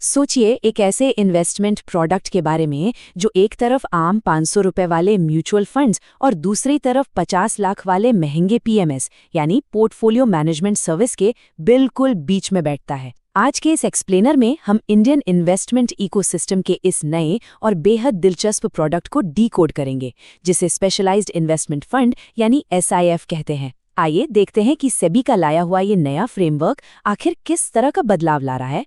सोचिए एक ऐसे इन्वेस्टमेंट प्रोडक्ट के बारे में जो एक तरफ आम 500 रुपए वाले म्यूचुअल फंड्स और दूसरी तरफ 50 लाख वाले महंगे पीएमएस यानी पोर्टफोलियो मैनेजमेंट सर्विस के बिल्कुल बीच में बैठता है। आज के इस एक्सप्लेनर में हम इंडियन इन्वेस्टमेंट इकोसिस्टम के इस नए और बेहद दिलचस्प प्रोडक्ट को डीकोड करेंगे, जिसे स्पेशलाइज्ड इन्वेस्टमेंट फंड यानी एसआईएफ कहते हैं। आइए देखते हैं कि सेबी का लाया हुआ ये नया फ्रेमवर्क आखिर किस तरह का बदलाव ला रहा है।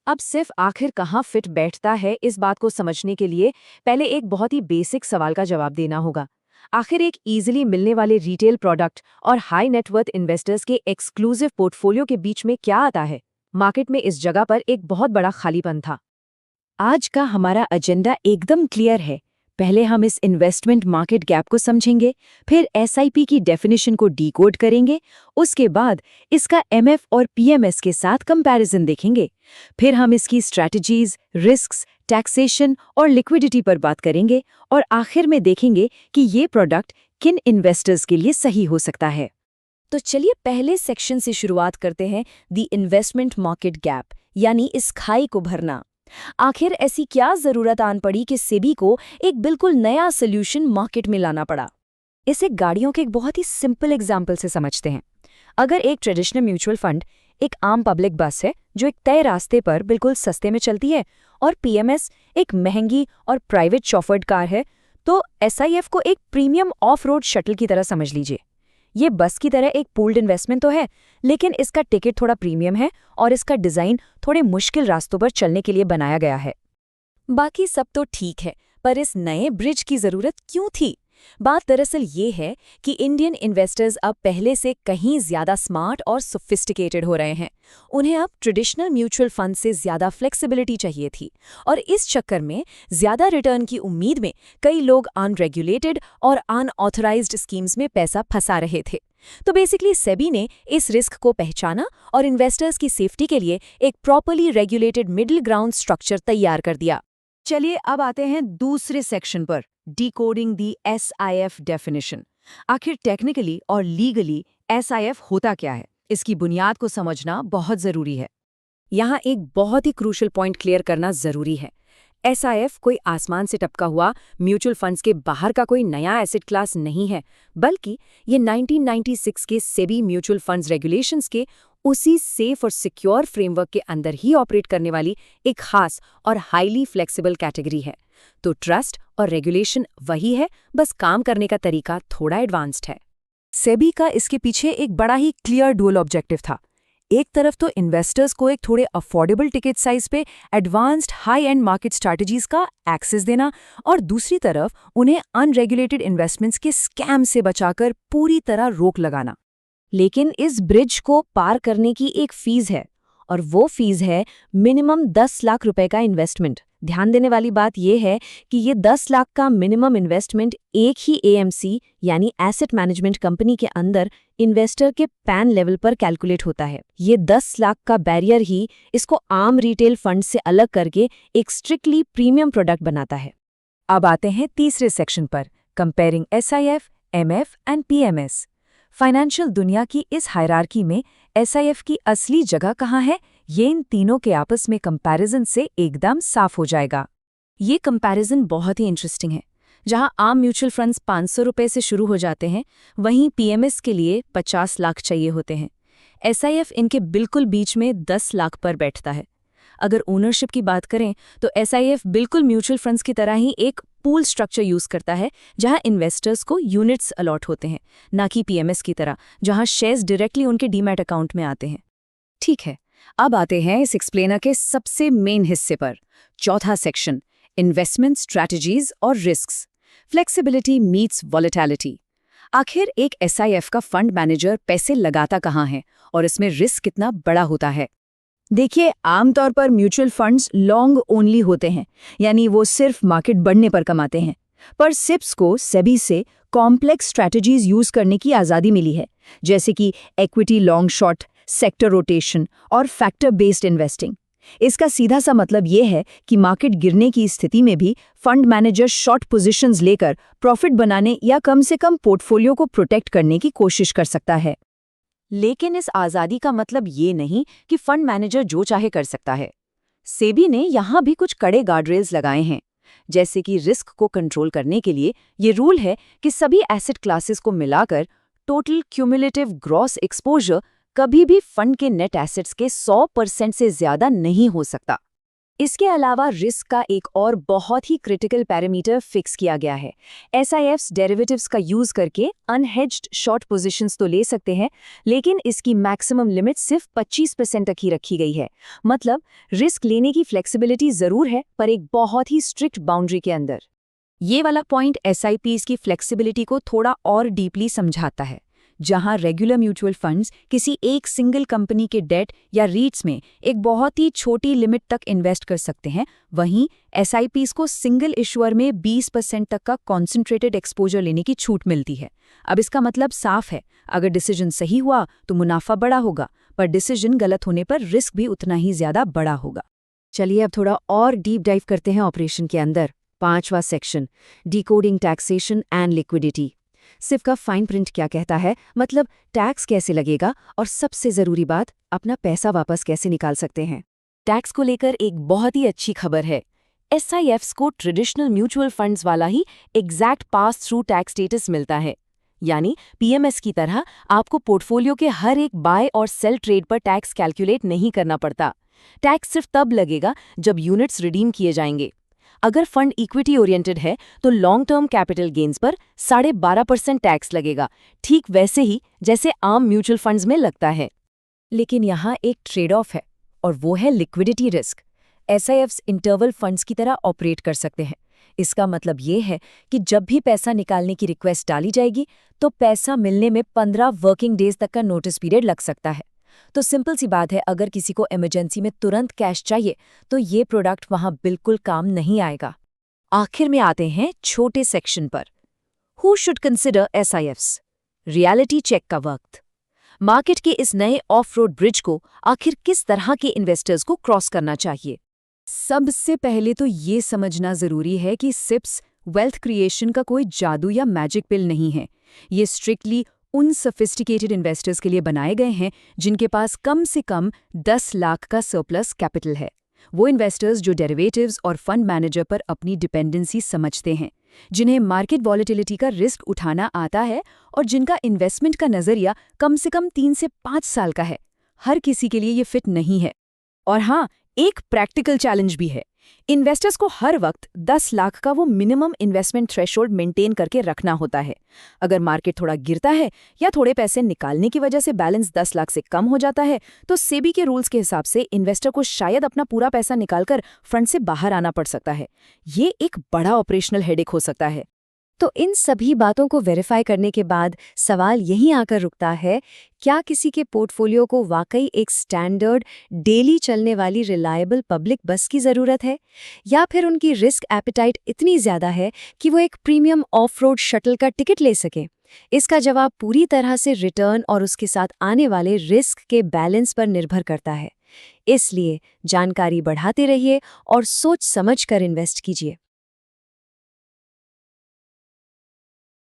अब सिर्फ आखिर कहाँ फिट बैठता है, इस बात को समझने के लिए पहले एक बहुत ही बेसिक सवाल का जवाब देना होगा। आखिर एक इजीली मिलने वाले रिटेल प्रोडक्ट और हाई नेटवर्थ इन्वेस्टर्स के एक्सक्लूसिव पोर्टफोलियो के बीच में क्या आता है? मार्केट में इस जगह पर एक बहुत बड़ा खालीपन था। आज का हमारा एजेंडा एकदम क्लियर है। पहले हम इस इन्वेस्टमेंट मार्केट गैप को समझेंगे, फिर एसआईपी की डेफिनेशन को डीकोड करेंगे, उसके बाद इसका एमएफ और पीएमएस के साथ कंपैरिजन देखेंगे, फिर हम इसकी स्ट्रैटेजीज, रिस्क्स, टैक्सेशन और लिक्विडिटी पर बात करेंगे और आखिर में देखेंगे कि ये प्रोडक्ट किन इन्वेस्टर्स के लिए सही हो सकता है। तो चलिए पहले सेक्शन से शुरुआत करते हैं, द इन्वेस्टमेंट मार्केट गैप, यानी इस खाई को भरना। आखिर ऐसी क्या जरूरत आन पड़ी कि सेबी को एक बिल्कुल नया सोल्यूशन मार्केट में लाना पड़ा? इसे गाड़ियों के एक बहुत ही सिंपल एग्जाम्पल से समझते हैं। अगर एक ट्रेडिशनल म्यूचुअल फंड एक आम पब्लिक बस है जो एक तय रास्ते पर बिल्कुल सस्ते में चलती है और पीएमएस एक महंगी और प्राइवेट शॉफर्ड कार है, तो एसआईएफ को एक प्रीमियम ऑफ रोड शटल की तरह समझ लीजिए। ये बस की तरह एक पूल्ड इन्वेस्टमेंट तो है, लेकिन इसका टिकट थोड़ा प्रीमियम है और इसका डिजाइन थोड़े मुश्किल रास्तों पर चलने के लिए बनाया गया है। बाकी सब तो ठीक है, पर इस नए ब्रिज की जरूरत क्यों थी? बात दरअसल ये है कि इंडियन इन्वेस्टर्स अब पहले से कहीं ज्यादा स्मार्ट और सोफिस्टिकेटेड हो रहे हैं। उन्हें अब ट्रेडिशनल म्यूचुअल फंड से ज्यादा फ्लेक्सिबिलिटी चाहिए थी और इस चक्कर में ज्यादा रिटर्न की उम्मीद में कई लोग अनरेगुलेटेड और अनऑथराइज्ड स्कीम्स में पैसा फंसा रहे थे। तो बेसिकली सेबी ने इस रिस्क को पहचाना और इन्वेस्टर्स की सेफ्टी के लिए एक properly regulated middle ground structure तैयार कर दिया। चलिए अब आते हैं दूसरे सेक्शन पर, डिकोडिंग दी एसआईएफ डेफिनेशन। आखिर टेक्निकली और लीगली एसआईएफ होता क्या है, इसकी बुनियाद को समझना बहुत जरूरी है। यहाँ एक बहुत ही क्रूशल पॉइंट क्लियर करना जरूरी है। एसआईएफ कोई आसमान से टपका हुआ म्यूचुअल फंड्स के बाहर का कोई नया एसेट क्लास नहीं है, बल्कि ये 1996 के सेबी म्यूचुअल फंड्स रेगुलेशंस के उसी सेफ और सिक्योर फ्रेमवर्क के अंदर ही ऑपरेट करने वाली एक खास और हाईली फ्लेक्सिबल कैटेगरी है। तो ट्रस्ट और रेगुलेशन वही है, बस काम करने का तरीका थोड़ा एडवांस्ड है। सेबी का इसके पीछे एक बड़ा ही क्लियर डुअल ऑब्जेक्टिव था। एक तरफ तो इन्वेस्टर्स को एक थोड़े अफोर्डेबल टिकट साइज पे advanced high and market strategies का एक्सेस देना, और दूसरी तरफ उन्हें अनरेगुलेटेड इन्वेस्टमेंट्स के स्कैम से बचाकर पूरी तरह रोक लगाना। लेकिन इस ब्रिज को पार करने की एक फीस है, और वो फीस है मिनिमम 10 लाख रुपए का इन्वेस्टमेंट। ध्यान देने वाली बात यह है कि ये 10 लाख का मिनिमम इन्वेस्टमेंट एक ही एएमसी यानी एसेट मैनेजमेंट कंपनी के अंदर इन्वेस्टर के पैन लेवल पर कैलकुलेट होता है। ये 10 लाख का बैरियर ही इसको आम रिटेल फंड से अलग करके एक स्ट्रिक्टली प्रीमियम प्रोडक्ट बनाता है। अब आते हैं तीसरे सेक्शन पर, comparing SIF, MF and PMS. Financial दुनिया की इस हायरार्की में एसआईएफ की असली जगह कहाँ है, ये इन तीनों के आपस में कंपैरिजन से एकदम साफ हो जाएगा। ये कंपैरिजन बहुत ही इंटरेस्टिंग है। जहां आम म्यूचुअल फंड्स 500 रुपए से शुरू हो जाते हैं, वहीं पीएमएस के लिए 50 लाख चाहिए होते हैं। एसआईएफ इनके बिल्कुल बीच में 10 लाख पर बैठता है। अगर ओनरशिप की बात करें तो एसआईएफ बिल्कुल म्यूचुअल फंड्स की तरह ही एक पूल स्ट्रक्चर यूज करता है, जहां इन्वेस्टर्स को यूनिट्स अलॉट होते हैं, ना कि पीएमएस की तरह जहां शेयर्स डायरेक्टली उनके डीमैट अकाउंट में आते हैं। ठीक है, अब आते हैं इस एक्सप्लेनर के सबसे मेन हिस्से पर, चौथा सेक्शन, इन्वेस्टमेंट स्ट्रैटेजीज और रिस्क्स। Flexibility meets volatility. आखिर एक एसआईएफ का फंड मैनेजर पैसे लगाता कहाँ है और इसमें रिस्क कितना बड़ा होता है? देखिए, आमतौर पर म्यूचुअल फंड्स लॉन्ग ओनली होते हैं, यानी वो सिर्फ मार्केट बढ़ने पर कमाते हैं। पर सिप्स को सेबी से कॉम्प्लेक्स स्ट्रैटेजीज यूज करने की आज़ादी मिली है, जैसे कि equity long short, sector rotation और फैक्टर बेस्ड इन्वेस्टिंग। इसका सीधा सा मतलब ये है कि मार्केट गिरने की स्थिति में भी फंड मैनेजर शॉर्ट पोजीशंस लेकर प्रॉफिट बनाने या कम से कम पोर्टफोलियो को प्रोटेक्ट करने की कोशिश कर सकता है। लेकिन इस आज़ादी का मतलब ये नहीं कि फंड मैनेजर जो चाहे कर सकता है। सेबी ने यहाँ भी कुछ कड़े गार्डरेल्स लगाए हैं। जैसे कि रिस्क को कंट्रोल करने के लिए ये रूल है कि सभी एसेट क्लासेस को मिलाकर टोटल क्यूमुलेटिव ग्रॉस एक्सपोजर कभी भी फंड के नेट एसेट्स के 100% से ज्यादा नहीं हो सकता। इसके अलावा रिस्क का एक और बहुत ही क्रिटिकल पैरामीटर फिक्स किया गया है। एसआईएफ्स डेरिवेटिव्स का यूज करके अनहेज्ड शॉर्ट पोजीशंस तो ले सकते हैं, लेकिन इसकी मैक्सिमम लिमिट सिर्फ 25% तक ही रखी गई है। मतलब रिस्क लेने की फ्लेक्सिबिलिटी जरूर है, पर एक बहुत ही स्ट्रिक्ट बाउंड्री के अंदर। ये वाला पॉइंट एसआईपीज की फ्लेक्सिबिलिटी को थोड़ा और डीपली समझाता है। जहां रेगुलर म्यूचुअल फंड्स किसी एक सिंगल कंपनी के डेट या रीट्स में एक बहुत ही छोटी लिमिट तक इन्वेस्ट कर सकते हैं, वहीं एसआईपीज को सिंगल इशुअर में 20% तक का कॉन्सेंट्रेटेड एक्सपोजर लेने की छूट मिलती है। अब इसका मतलब साफ है, अगर डिसीजन सही हुआ तो मुनाफा बड़ा होगा, पर डिसीजन गलत होने पर रिस्क भी उतना ही ज्यादा बड़ा होगा। चलिए अब थोड़ा और डीप डाइव करते हैं ऑपरेशन के अंदर। 5वां section, decoding taxation and liquidity. सिर्फ का फाइन प्रिंट क्या कहता है, मतलब टैक्स कैसे लगेगा, और सबसे जरूरी बात, अपना पैसा वापस कैसे निकाल सकते हैं। टैक्स को लेकर एक बहुत ही अच्छी खबर है। एसआईएफ्स को ट्रेडिशनल म्यूचुअल फंड्स वाला ही exact pass through tax status मिलता है। यानी पीएमएस की तरह आपको पोर्टफोलियो के हर एक बाय और सेल ट्रेड पर टैक्स कैलकुलेट नहीं करना पड़ता। टैक्स सिर्फ तब लगेगा जब यूनिट्स रिडीम किए जाएंगे। अगर फंड इक्विटी ओरिएंटेड है तो लॉन्ग टर्म कैपिटल गेन्स पर 12.5% टैक्स लगेगा, ठीक वैसे ही जैसे आम म्यूचुअल फंड्स में लगता है। लेकिन यहाँ एक ट्रेड ऑफ है, और वो है लिक्विडिटी रिस्क। एसआईएफ्स इंटरवल फंड्स की तरह ऑपरेट कर सकते हैं। इसका मतलब ये है कि जब भी पैसा निकालने की रिक्वेस्ट डाली जाएगी तो पैसा मिलने में 15 वर्किंग डेज तक का नोटिस पीरियड लग सकता है। तो सिंपल सी बात है, अगर किसी को इमरजेंसी में तुरंत कैश चाहिए तो ये प्रोडक्ट वहां बिल्कुल काम नहीं आएगा। आखिर में आते हैं छोटे सेक्शन पर, who should consider SIFs. Reality check का वक्त। मार्केट के इस नए ऑफ रोड ब्रिज को आखिर किस तरह के इन्वेस्टर्स को क्रॉस करना चाहिए। सबसे पहले तो ये समझना जरूरी है कि सिप्स वेल्थ क्रिएशन का कोई जादू या मैजिक पिल नहीं है। ये स्ट्रिक्टली उन सोफिस्टिकेटेड इन्वेस्टर्स के लिए बनाए गए हैं जिनके पास कम से कम 10 लाख का सरप्लस कैपिटल है। वो इन्वेस्टर्स जो डेरिवेटिव्स और फंड मैनेजर पर अपनी डिपेंडेंसी समझते हैं, जिन्हें मार्केट वॉलेटिलिटी का रिस्क उठाना आता है और जिनका इन्वेस्टमेंट का नजरिया कम से कम 3 से 5 साल का है। हर किसी के लिए ये फिट नहीं है। और हाँ, एक प्रैक्टिकल चैलेंज भी है। इन्वेस्टर्स को हर वक्त 10 लाख का वो मिनिमम इन्वेस्टमेंट थ्रेशोल्ड मेंटेन करके रखना होता है। अगर मार्केट थोड़ा गिरता है या थोड़े पैसे निकालने की वजह से बैलेंस 10 लाख से कम हो जाता है तो सेबी के रूल्स के हिसाब से इन्वेस्टर को शायद अपना पूरा पैसा निकालकर फंड से बाहर आना पड़ सकता है। ये एक बड़ा ऑपरेशनल हेडेक हो सकता है। तो इन सभी बातों को वेरीफाई करने के बाद सवाल यहीं आकर रुकता है, क्या किसी के पोर्टफोलियो को वाकई एक स्टैंडर्ड डेली चलने वाली रिलायबल पब्लिक बस की ज़रूरत है, या फिर उनकी रिस्क एपेटाइट इतनी ज़्यादा है कि वो एक प्रीमियम ऑफ रोड शटल का टिकट ले सके। इसका जवाब पूरी तरह से रिटर्न और उसके साथ आने वाले रिस्क के बैलेंस पर निर्भर करता है। इसलिए जानकारी बढ़ाते रहिए और सोच समझ कर इन्वेस्ट कीजिए।